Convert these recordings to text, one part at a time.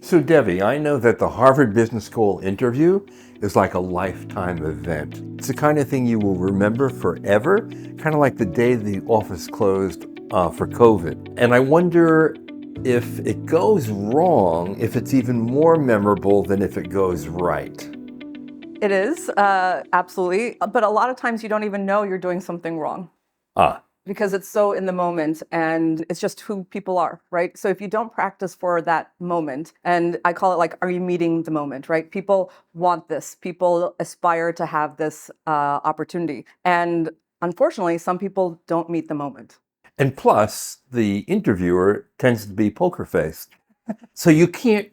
So, Devi, I know that the Harvard Business School interview is like a lifetime event. It's the kind of thing you will remember forever, kind of like the day the office closed for COVID. And I wonder if it goes wrong, if it's even more memorable than if it goes right. It is, absolutely. But a lot of times you don't even know you're doing something wrong Ah, because it's so in the moment and it's just who people are, right? So if you don't practice for that moment, and I call it like, are you meeting the moment, right? People want this. People aspire to have this opportunity. And unfortunately, some people don't meet the moment. and plus, the interviewer tends to be poker faced. So you can't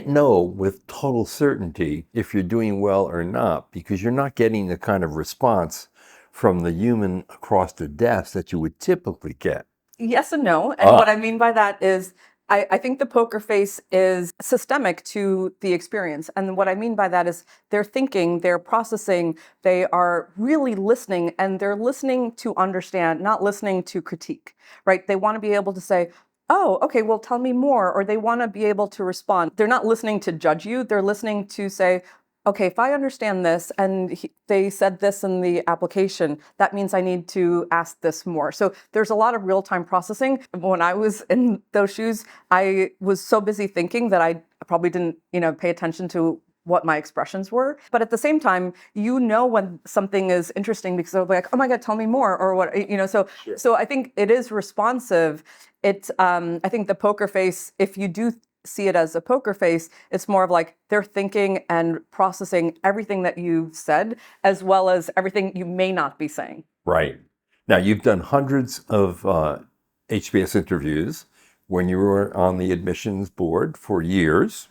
know with total certainty if you're doing well or not because you're not getting the kind of response from the human across the desk that you would typically get. Yes and no. And what Ah, I mean by that is I think the poker face is systemic to the experience. And what I mean by that is they're thinking, they're processing, they are really listening, and they're listening to understand, not listening to critique, right? They want to be able to say, oh, okay, well, tell me more. Or they want to be able to respond. They're not listening to judge you. They're listening to say, okay, if I understand this and they said this in the application, that means I need to ask this more. So there's a lot of real-time processing. When I was in those shoes, I was so busy thinking that I probably didn't, pay attention to what my expressions were. But at the same time, when something is interesting because they'll be like, oh my God, tell me more, or what, so I think it is responsive. I think the poker face, if you do see it as a poker face, it's more of like they're thinking and processing everything that you've said, as well as everything you may not be saying. right. Now, you've done hundreds of HBS interviews when you were on the admissions board for years,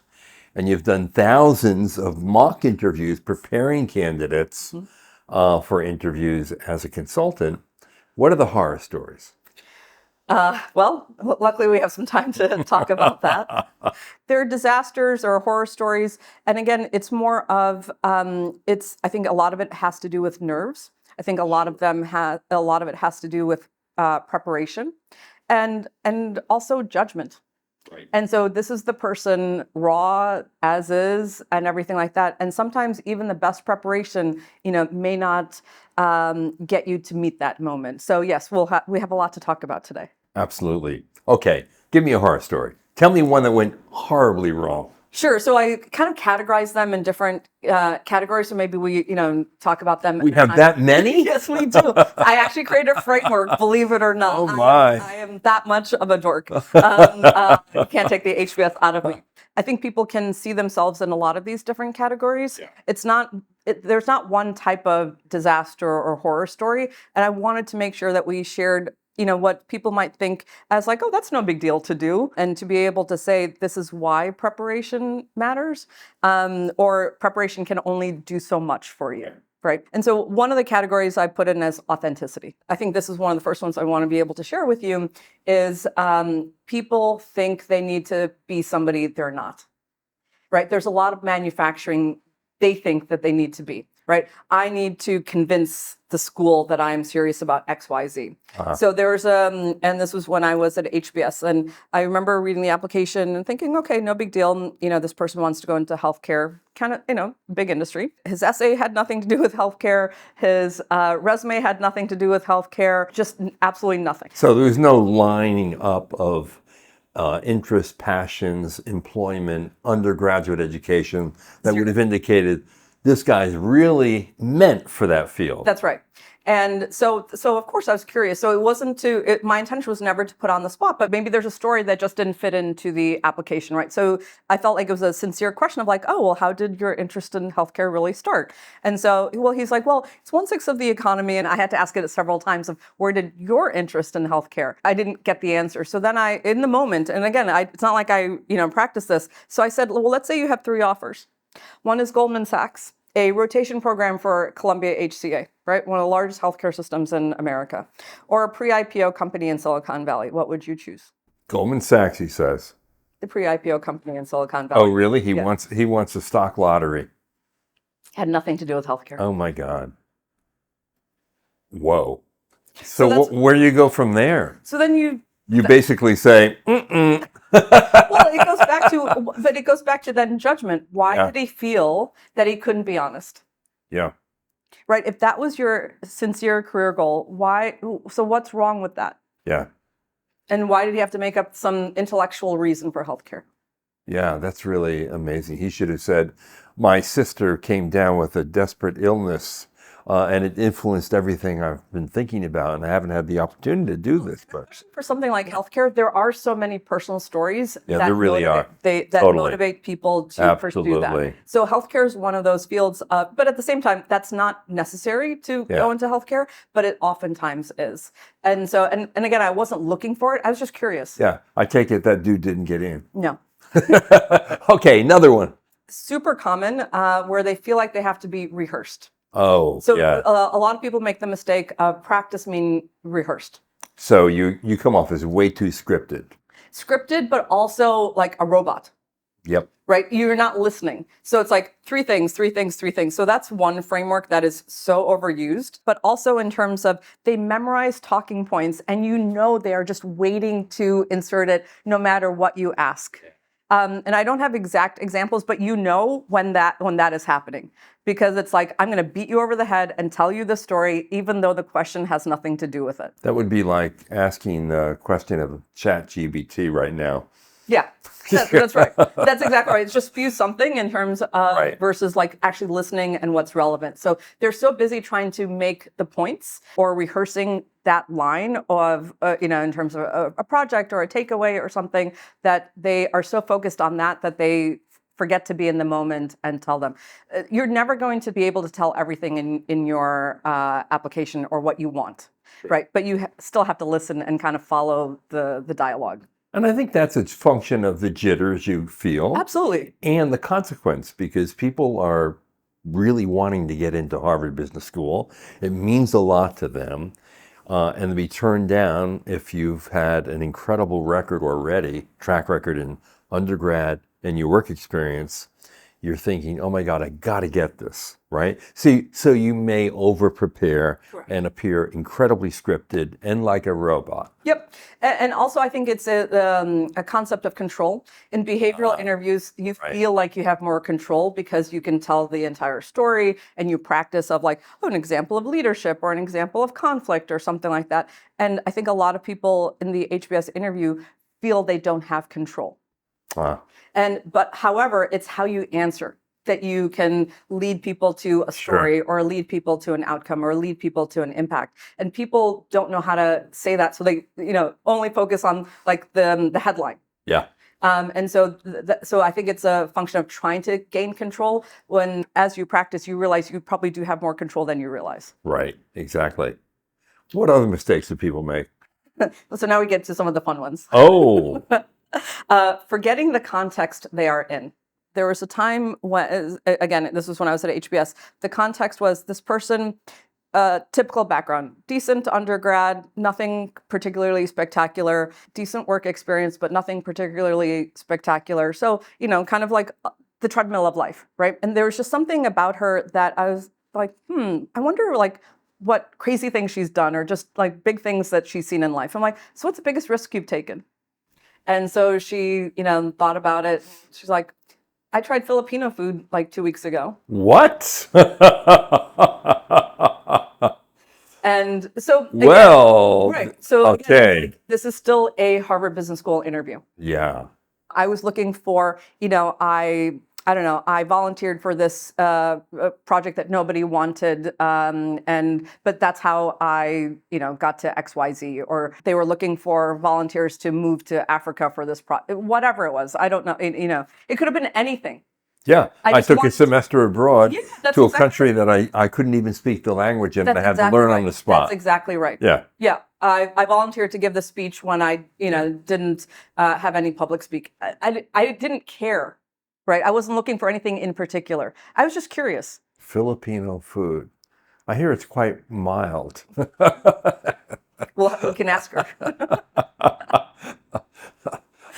and you've done thousands of mock interviews preparing candidates for interviews as a consultant. What are the horror stories? Luckily we have some time to talk about that. There are disasters or horror stories, and again, it's more of I think a lot of it has to do with nerves. I think a lot of it has to do with preparation, and also judgment. Right. And so this is the person raw as is and everything like that. And sometimes even the best preparation, may not get you to meet that moment. So yes, we have a lot to talk about today. Absolutely. Okay, give me a horror story. Tell me one that went horribly wrong. Sure. So I kind of categorize them in different categories. So maybe we, talk about them. We have that many? Yes, we do. I actually created a framework, believe it or not. Oh my. I am that much of a dork. You can't take the HBS out of me. I think people can see themselves in a lot of these different categories. Yeah. There's not one type of disaster or horror story. And I wanted to make sure that we shared what people might think as like, oh, that's no big deal to do. And to be able to say, this is why preparation matters, or preparation can only do so much for you. Right. And so one of the categories I put in as authenticity. I think this is one of the first ones I want to be able to share with you is people think they need to be somebody they're not. Right. There's a lot of manufacturing they think that they need to be. Right. I need to convince the school that I'm serious about XYZ. So and this was when I was at HBS, and I remember reading the application and thinking, okay, no big deal. This person wants to go into healthcare, kind of, big industry. His essay had nothing to do with healthcare. His resume had nothing to do with healthcare, just absolutely nothing. So there was no lining up of interests, passions, employment, undergraduate education that would have indicated this guy's really meant for that field. That's right. And so of course I was curious. So it wasn't my intention was never to put on the spot, but maybe there's a story that just didn't fit into the application, right? So I felt like it was a sincere question of like, oh, well, how did your interest in healthcare really start? And so, he's like, well, it's 1/6 of the economy. And I had to ask it several times of where did your interest in healthcare? I didn't get the answer. So then in the moment, and again, it's not like I, practiced this. So I said, well, let's say you have 3 offers. One is Goldman Sachs, a rotation program for Columbia HCA, right? One of the largest healthcare systems in America, or a pre-IPO company in Silicon Valley. What would you choose? Goldman Sachs, he says. The pre-IPO company in Silicon Valley. Oh, really? He wants a stock lottery. Had nothing to do with healthcare. Oh my God. Whoa. So where do you go from there? So then you You basically say, mm-mm. Well, it goes back to then judgment. Why Yeah. did he feel that he couldn't be honest? Yeah. Right? If that was your sincere career goal, why? So what's wrong with that? Yeah. And why did he have to make up some intellectual reason for healthcare? Yeah, that's really amazing. He should have said, my sister came down with a desperate illness, and it influenced everything I've been thinking about, and I haven't had the opportunity to do this. But For something like healthcare, there are so many personal stories yeah, that there really motivate, are. that Totally. motivate people to pursue that. Absolutely. So healthcare is one of those fields, but at the same time, that's not necessary to Yeah. go into healthcare, but it oftentimes is. And so, and again, I wasn't looking for it. I was just curious. Yeah, I take it that dude didn't get in. No. Okay, another one. Super common where they feel like they have to be rehearsed. Oh, So yeah. a lot of people make the mistake of practice meaning rehearsed. So you come off as way too scripted. Scripted, but also like a robot. Yep. Right? You're not listening. So it's like three things. So that's one framework that is so overused, but also in terms of they memorize talking points and they are just waiting to insert it no matter what you ask. And I don't have exact examples, but when that is happening, because it's like, I'm going to beat you over the head and tell you the story, even though the question has nothing to do with it. That would be like asking the question of ChatGPT right now. Yeah, that's right. That's exactly right. It's just spew something in terms of Right. versus like actually listening and what's relevant. So they're so busy trying to make the points or rehearsing that line of, in terms of a project or a takeaway or something, that they are so focused on that they forget to be in the moment and tell them. You're never going to be able to tell everything in your application or what you want, right? But you still have to listen and kind of follow the dialogue. And I think that's a function of the jitters you feel. Absolutely. And the consequence, because people are really wanting to get into Harvard Business School. It means a lot to them. And to be turned down if you've had an incredible record already, track record in undergrad and your work experience, you're thinking, oh my God, I got to get this, right? See, so you may over-prepare and appear incredibly scripted and like a robot. Yep. And also, I think it's a concept of control. In behavioral interviews, you feel like you have more control because you can tell the entire story and you practice of like, an example of leadership or an example of conflict or something like that. And I think a lot of people in the HBS interview feel they don't have control. But however, it's how you answer that you can lead people to a story or lead people to an outcome or lead people to an impact. And people don't know how to say that. So they, only focus on like the headline. Yeah. And so I think it's a function of trying to gain control when, as you practice, you realize you probably do have more control than you realize. Right. Exactly. What other mistakes do people make? So now we get to some of the fun ones. Oh. Forgetting the context they are in. There was a time when, again, this was when I was at HBS, the context was this person, typical background, decent undergrad, nothing particularly spectacular, decent work experience, but nothing particularly spectacular. So, kind of like the treadmill of life, right? And there was just something about her that I was like, I wonder like what crazy things she's done or just like big things that she's seen in life. I'm like, so what's the biggest risk you've taken? And so she, thought about it. She's like, I tried Filipino food like 2 weeks ago. What? And so, again, well, right. So okay. Again, this is still a Harvard Business School interview. Yeah. I was looking for, I don't know, I volunteered for this project that nobody wanted, but that's how I, got to XYZ, or they were looking for volunteers to move to Africa for this project, whatever it was. I don't know, it could have been anything. Yeah, I took a semester abroad to a country that I couldn't even speak the language and I had to learn on the spot. That's exactly right. Yeah. Yeah. I volunteered to give the speech when I, didn't have any public speak. I didn't care. Right. I wasn't looking for anything in particular. I was just curious. Filipino food. I hear it's quite mild. Well, we can ask her.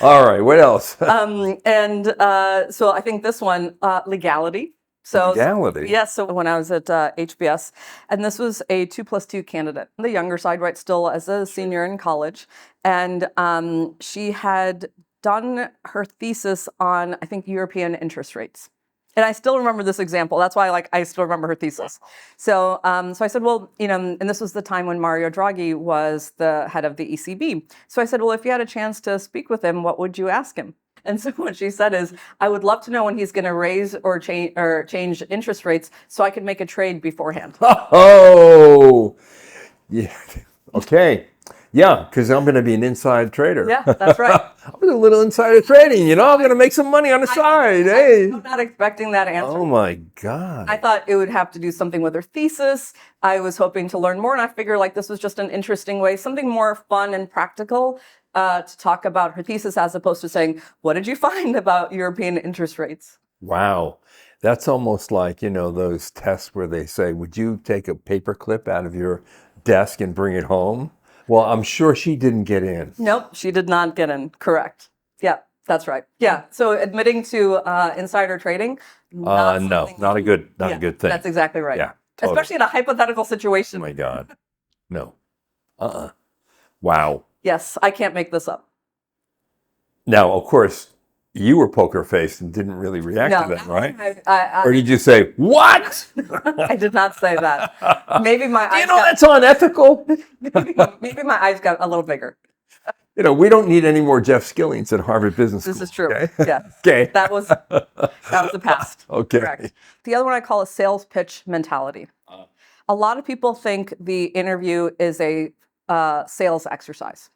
All right. What else? So I think this one, legality. So Legality. yes, so when I was at HBS, and this was a 2+2 candidate, the younger side, right, still as a senior in college, and she had done her thesis on, I think, European interest rates. And I still remember this example. That's why, I still remember her thesis. So, so I said, well, and this was the time when Mario Draghi was the head of the ECB. So I said, well, if you had a chance to speak with him, what would you ask him? And so what she said is, I would love to know when he's going to raise or change interest rates so I can make a trade beforehand. Oh, yeah. Okay. Yeah, because I'm going to be an inside trader. Yeah, that's right. I'm doing a little insider trading, I'm going to make some money on the side. Hey. I'm not expecting that answer. Oh my God. I thought it would have to do something with her thesis. I was hoping to learn more, and I figured this was just an interesting way, something more fun and practical to talk about her thesis, as opposed to saying, what did you find about European interest rates? Wow. That's almost like, those tests where they say, would you take a paper clip out of your desk and bring it home? Well, I'm sure she didn't get in. Nope, she did not get in. Correct. Yeah, that's right. Yeah. So admitting to insider trading, No, not a good thing. That's exactly right. Yeah, totally. Especially in a hypothetical situation. Oh my God. No. Wow. Yes, I can't make this up. Now, of course, you were poker faced and didn't really react to that, right? Or did you say, what? I did not say that. Maybe my eyes that's unethical. maybe my eyes got a little bigger. We don't need any more Jeff Skillings at Harvard Business School. This is true. Okay? Yeah. Okay. That was the past. Okay. Correct. The other one I call a sales pitch mentality. A lot of people think the interview is a sales exercise,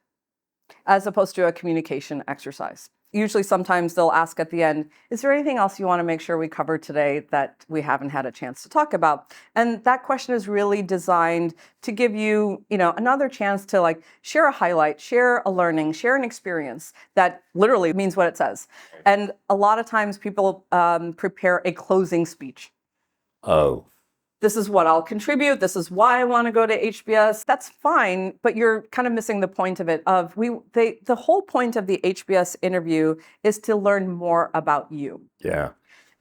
as opposed to a communication exercise. Usually, sometimes they'll ask at the end, is there anything else you want to make sure we cover today that we haven't had a chance to talk about? And that question is really designed to give you, another chance to share a highlight, share a learning, share an experience that literally means what it says. And a lot of times people prepare a closing speech. Oh. This is what I'll contribute. This is why I want to go to HBS. That's fine, but you're kind of missing the point of it. The whole point of the HBS interview is to learn more about you. Yeah.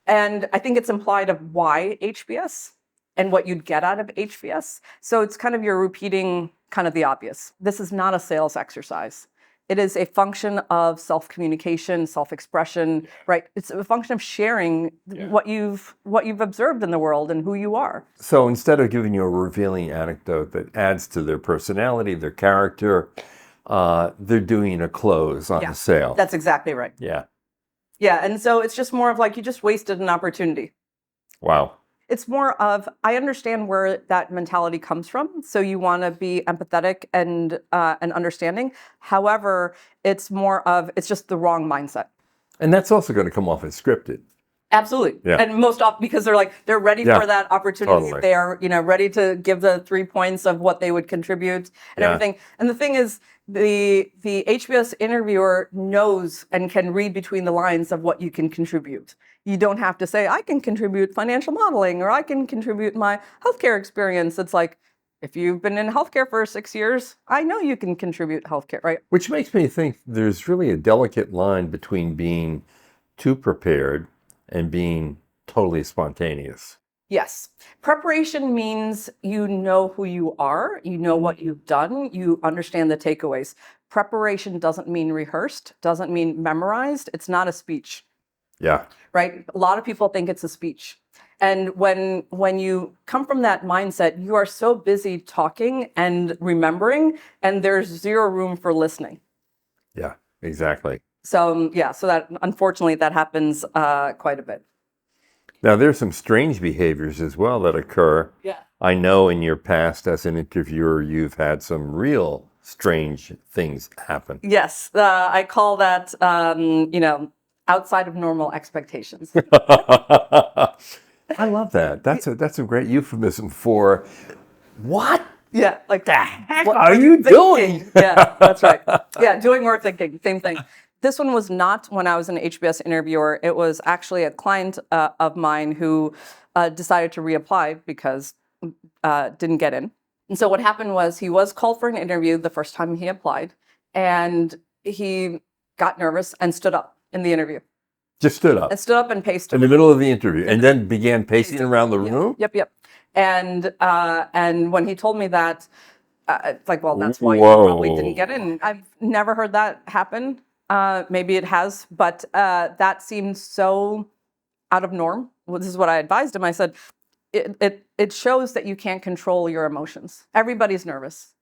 And I think it's implied of why HBS and what you'd get out of HBS. So it's kind of you're repeating kind of the obvious. This is not a sales exercise. It is a function of self-communication, self-expression, right? It's a function of sharing what you've observed in the world and who you are. So instead of giving you a revealing anecdote that adds to their personality, their character, they're doing a close on the sale. That's exactly right. Yeah. Yeah, and so it's just more of you just wasted an opportunity. Wow. It's more of, I understand where that mentality comes from. So you want to be empathetic and understanding. However, it's just the wrong mindset. And that's also going to come off as scripted. Absolutely. Yeah. And most often because they're ready for that opportunity. Totally. They are, ready to give the 3 points of what they would contribute and everything. And the thing is, the HBS interviewer knows and can read between the lines of what you can contribute. You don't have to say, I can contribute financial modeling or I can contribute my healthcare experience. It's if you've been in healthcare for 6 years, I know you can contribute healthcare, right? Which makes me think there's really a delicate line between being too prepared and being totally spontaneous. Yes. Preparation means you know who you are, you know what you've done, you understand the takeaways. Preparation doesn't mean rehearsed, doesn't mean memorized. It's not a speech. Yeah. Right? A lot of people think it's a speech. And when you come from that mindset, you are so busy talking and remembering, and there's zero room for listening. Yeah, exactly. So that unfortunately that happens quite a bit. Now, there's some strange behaviors as well that occur. Yeah. I know in your past as an interviewer, you've had some real strange things happen. Yes, I call that, outside of normal expectations. I love that. That's a great euphemism for what? Yeah, the heck are you doing? Yeah, that's right. Yeah, doing or thinking, same thing. This one was not when I was an HBS interviewer. It was actually a client of mine who decided to reapply because didn't get in. And so what happened was he was called for an interview the first time he applied, and he got nervous and stood up in the interview. Just stood up and stood up and paced in the middle of the interview, and then began pacing around the room. Yep. And when he told me that, it's like, well, that's why you Whoa. probably didn't get in. I've never heard that happen. Maybe it has, but that seemed so out of norm. Well, this is what I advised him. I said, it shows that you can't control your emotions. Everybody's nervous.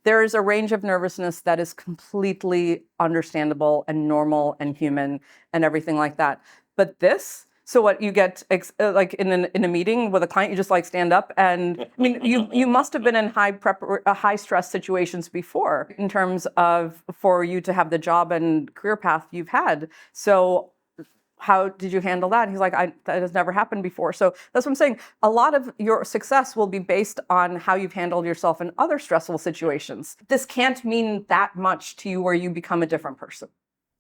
There is a range of nervousness that is completely understandable and normal and human and everything like that. But this, so what you get like in a meeting with a client, you just like stand up and I mean you must have been in high stress situations before in terms of for you to have the job and career path you've had. So how did you handle that? And he's like, that has never happened before. So that's what I'm saying. A lot of your success will be based on how you've handled yourself in other stressful situations. This can't mean that much to you where you become a different person.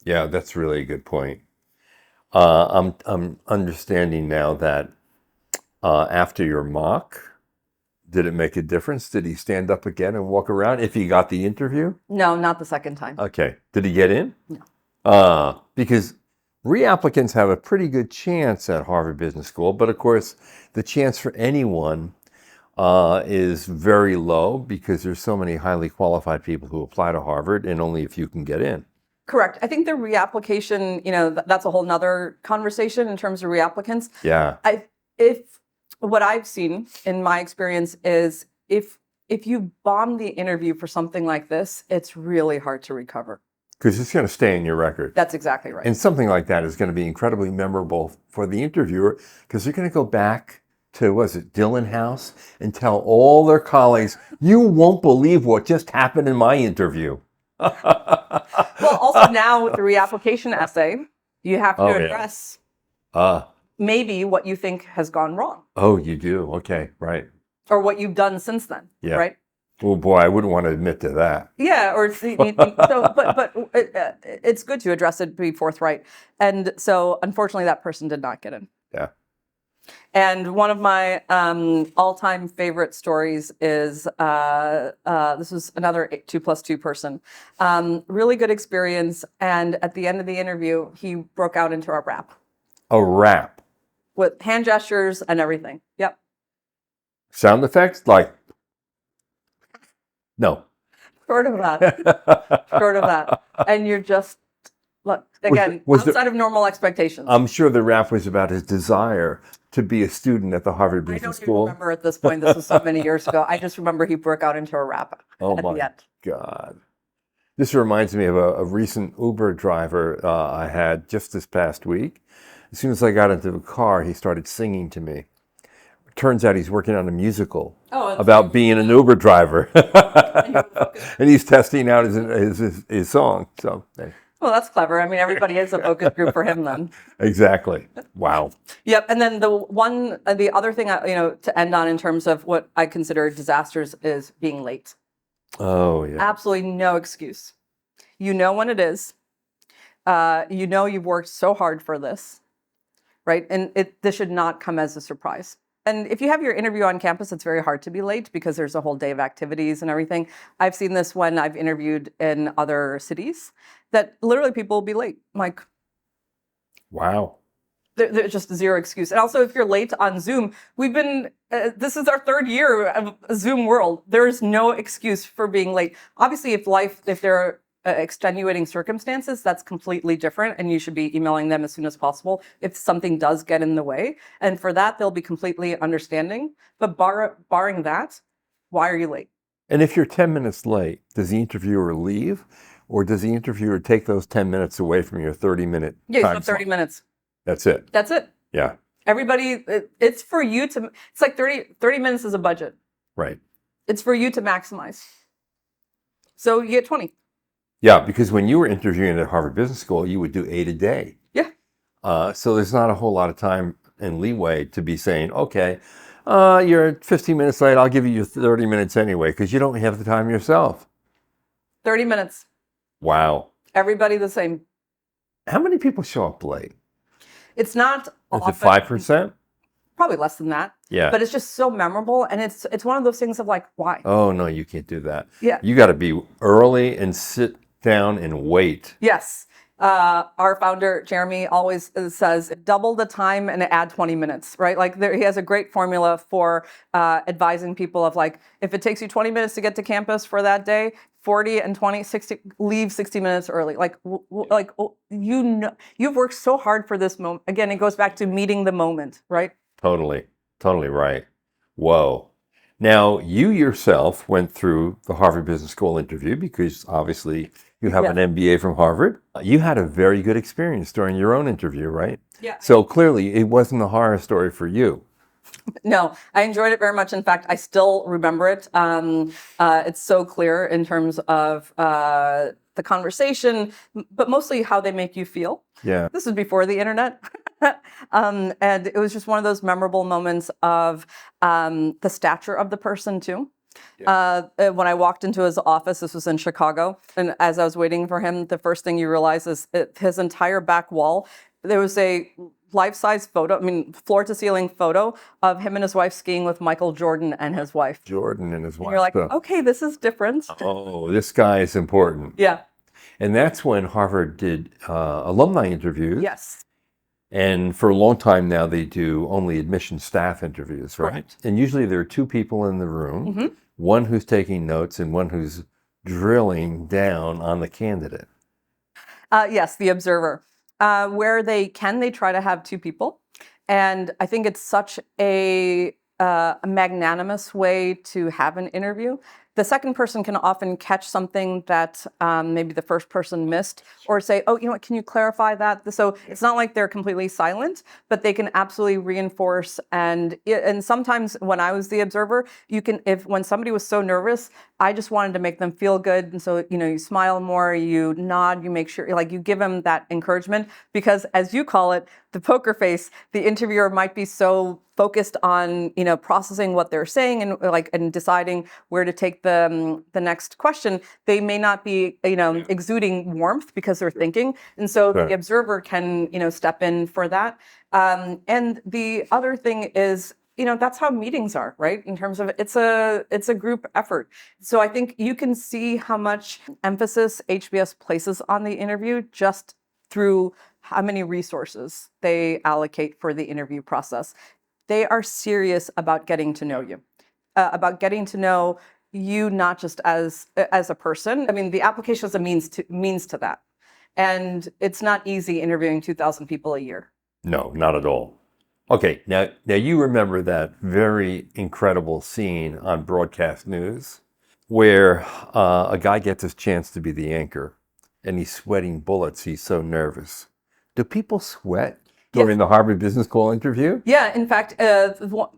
Yeah, that's really a good point. I'm understanding now that after your mock, did it make a difference? Did he stand up again and walk around if he got the interview? No, not the second time. Okay. Did he get in? No. Because reapplicants have a pretty good chance at Harvard Business School, but of course, the chance for anyone is very low because there's so many highly qualified people who apply to Harvard and only a few can get in. Correct. I think the reapplication, that's a whole nother conversation in terms of reapplicants. Yeah. If what I've seen in my experience is if you bomb the interview for something like this, it's really hard to recover. Because it's going to stay in your record. That's exactly right. And something like that is going to be incredibly memorable for the interviewer because they're going to go back to, Dillon House and tell all their colleagues, you won't believe what just happened in my interview. Well, also now with the reapplication essay, you have to address maybe what you think has gone wrong. Oh, you do? Okay, right. Or what you've done since then, right? Oh boy, I wouldn't want to admit to that. Yeah, or but it's good to address it, be forthright. And so, unfortunately, that person did not get in. Yeah. And one of my all-time favorite stories is this was another 2+2 person. Really good experience, and at the end of the interview, he broke out into a rap. A rap with hand gestures and everything. Yep. Sound effects like. No. Short of that. Short of that. And you're just, look, again, outside of normal expectations. I'm sure the rap was about his desire to be a student at the Harvard Business School. I don't even remember at this point. This was so many years ago. I just remember he broke out into a rap at the end. Oh, my God. This reminds me of a recent Uber driver I had just this past week. As soon as I got into the car, he started singing to me. Turns out he's working on a musical about being an Uber driver. And he's testing out his song. So, well, that's clever. I mean, everybody is a focus group for him then. Exactly. Wow. Yep. And then the other thing, to end on in terms of what I consider disasters is being late. Oh, yeah. Absolutely no excuse. You know when it is. You've worked so hard for this, right? And this should not come as a surprise. And if you have your interview on campus, it's very hard to be late because there's a whole day of activities and everything. I've seen this when I've interviewed in other cities that literally people will be late. I'm like, wow. There's just zero excuse. And also if you're late on Zoom, this is our third year of Zoom world. There's no excuse for being late. Obviously, if there are extenuating circumstances, that's completely different, and you should be emailing them as soon as possible if something does get in the way. And for that, they'll be completely understanding. But barring that, why are you late? And if you're 10 minutes late, does the interviewer leave, or does the interviewer take those 10 minutes away from your 30-minute time? Yeah, you have 30 minutes. That's it. That's it. Yeah. Everybody, it's for you to, it's like 30 minutes is a budget. Right. It's for you to maximize. So you get 20. Yeah, because when you were interviewing at Harvard Business School, you would do 8 a day. Yeah. So there's not a whole lot of time and leeway to be saying, okay, you're 15 minutes late, I'll give you 30 minutes anyway, because you don't have the time yourself. 30 minutes. Wow. Everybody the same. How many people show up late? It's not often. Is it 5%? Probably less than that. Yeah. But it's just so memorable, and it's one of those things of like, why? Oh, no, you can't do that. Yeah. You got to be early and sit down and wait. Yes. Our founder, Jeremy, always says double the time and add 20 minutes, right? Like he has a great formula for advising people of like, if it takes you 20 minutes to get to campus for that day, 40 and 20, 60, leave 60 minutes early. Like, you know, you've worked so hard for this moment. Again, it goes back to meeting the moment, right? Totally, totally right. Whoa. Now, you yourself went through the Harvard Business School interview because obviously you have an MBA from Harvard. You had a very good experience during your own interview, right? Yeah. So clearly it wasn't a horror story for you. No, I enjoyed it very much. In fact, I still remember it. It's so clear in terms of the conversation, but mostly how they make you feel. Yeah. This was before the internet. And it was just one of those memorable moments of the stature of the person too. When I walked into his office, this was in Chicago, and as I was waiting for him, the first thing you realize is his entire back wall, there was a life-size photo, I mean, floor-to-ceiling photo of him and his wife skiing with Michael Jordan and his wife. Jordan and his wife. And you're like, okay, this is different. Oh, this guy is important. Yeah. And that's when Harvard did alumni interviews. Yes. And for a long time now, they do only admission staff interviews, right? Correct. And usually there are two people in the room, one who's taking notes and one who's drilling down on the candidate. Yes, the observer. Where they can, they try to have two people. And I think it's such a magnanimous way to have an interview. The second person can often catch something that maybe the first person missed, or say, oh, you know what, can you clarify that? So it's not like they're completely silent, but they can absolutely reinforce. And sometimes when I was the observer, when somebody was so nervous, I just wanted to make them feel good. And so, you know, you smile more, you nod, you make sure, like you give them that encouragement, because as you call it, the poker face, the interviewer might be so focused on, you know, processing what they're saying and deciding where to take the next question. They may not be, you know, exuding warmth because they're thinking. And so the observer can, you know, step in for that. And the other thing is, you know, that's how meetings are, right? In terms of it's a group effort. So I think you can see how much emphasis HBS places on the interview just through how many resources they allocate for the interview process. They are serious about getting to know you, about getting to know you not just as a person. I mean, the application is a means to that. And it's not easy interviewing 2,000 people a year. No, not at all. Okay, now you remember that very incredible scene on broadcast news where a guy gets his chance to be the anchor and he's sweating bullets. He's so nervous. Do people sweat during the Harvard Business School interview? Yeah, in fact, the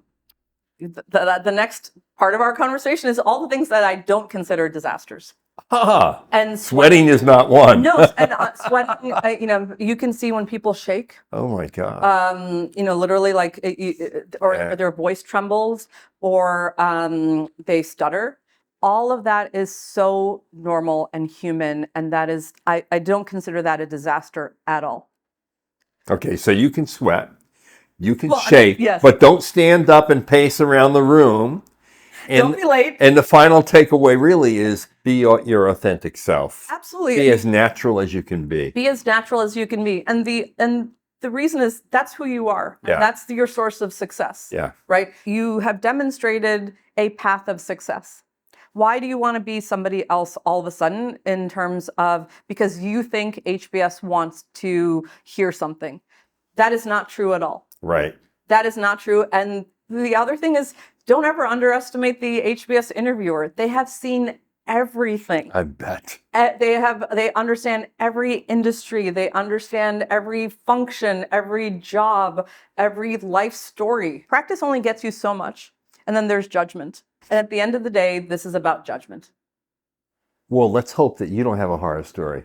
next part of our conversation is all the things that I don't consider disasters. And sweating is not one. No, and sweating, you know, you can see when people shake. Oh my God. You know, literally like, or their voice trembles, or they stutter. All of that is so normal and human, and that is, I don't consider that a disaster at all. Okay, so you can sweat, you can shake, but don't stand up and pace around the room. And, don't be late. And the final takeaway really is be your authentic self. Absolutely. Be as natural as you can be. Be as natural as you can be. And the reason is that's who you are. Yeah. And that's your source of success. Yeah. Right? You have demonstrated a path of success. Why do you want to be somebody else all of a sudden in terms of, because you think HBS wants to hear something? That is not true at all. Right. That is not true. And the other thing is, don't ever underestimate the HBS interviewer. They have seen everything. I bet. They understand every industry. They understand every function, every job, every life story. Practice only gets you so much. And then there's judgment. And at the end of the day, this is about judgment. Well, let's hope that you don't have a horror story.